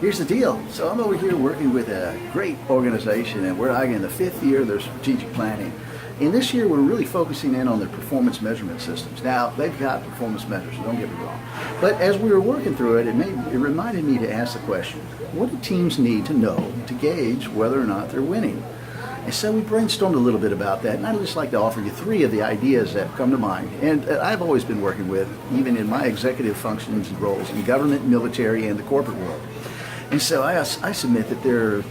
Here's the deal. So I'm over here working with a great organization, and we're in the 5th year of their strategic planning. And this year we're really focusing in on their performance measurement systems. Now, they've got performance measures, don't get me wrong. But as we were working through it, it reminded me to ask the question, what do teams need to know to gauge whether or not they're winning? And so we brainstormed a little bit about that, and I'd just like to offer you 3 of the ideas that come to mind. And I've always been working with, even in my executive functions and roles in government, military, and the corporate world. And so I submit that there are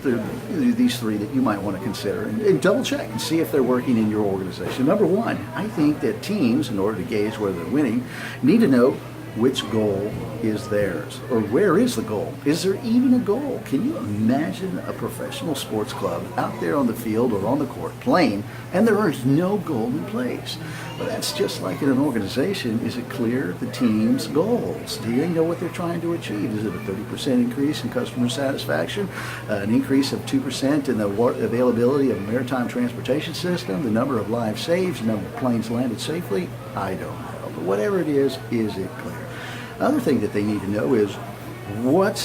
these 3 that you might want to consider and double check and see if they're working in your organization. Number 1, I think that teams, in order to gauge whether they're winning, need to know which goal is theirs, or where is the goal? Is there even a goal? Can you imagine a professional sports club out there on the field or on the court playing, and there is no goal in place? Well, that's just like in an organization. Is it clear the team's goals? Do they know what they're trying to achieve? Is it a 30% increase in customer satisfaction, an increase of 2% in the availability of a maritime transportation system, the number of lives saved, the number of planes landed safely? I don't know. But whatever it is it clear? Other thing that they need to know is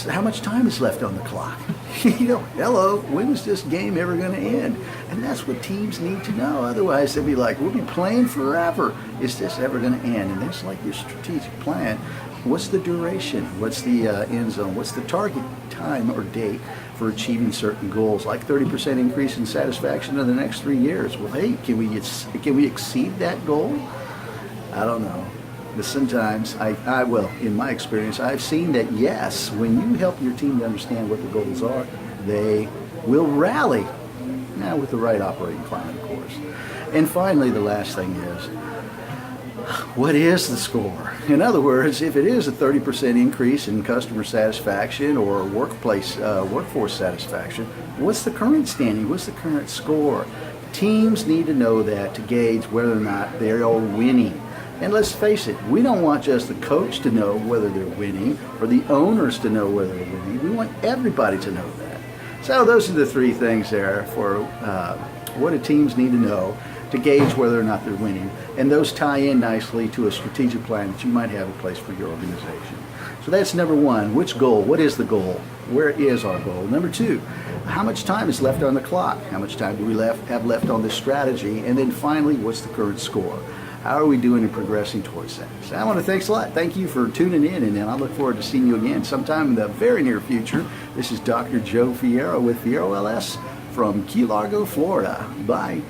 how much time is left on the clock. Hello, when is this game ever going to end? And that's what teams need to know. Otherwise, they'll be like, we'll be playing forever. Is this ever going to end? And that's like your strategic plan. What's the duration? What's the end zone? What's the target time or date for achieving certain goals, like 30% increase in satisfaction in the next 3 years? Well, hey, can we exceed that goal? I don't know. But sometimes, in my experience, I've seen that yes, when you help your team to understand what the goals are, they will rally. Now, with the right operating climate, of course. And finally, the last thing is, what is the score? In other words, if it is a 30% increase in customer satisfaction or workforce satisfaction, what's the current standing? What's the current score? Teams need to know that to gauge whether or not they are winning. And let's face it, we don't want just the coach to know whether they're winning or the owners to know whether they're winning. We want everybody to know that. So those are the 3 things there for what do teams need to know to gauge whether or not they're winning. And those tie in nicely to a strategic plan that you might have in place for your organization. So that's number 1, which goal? What is the goal? Where is our goal? Number 2, how much time is left on the clock? How much time do we have left on this strategy? And then finally, what's the current score? How are we doing in progressing towards that? So I want to thanks a lot. Thank you for tuning in, and I look forward to seeing you again sometime in the very near future. This is Dr. Joe Fierro with Fierro LS from Key Largo, Florida. Bye.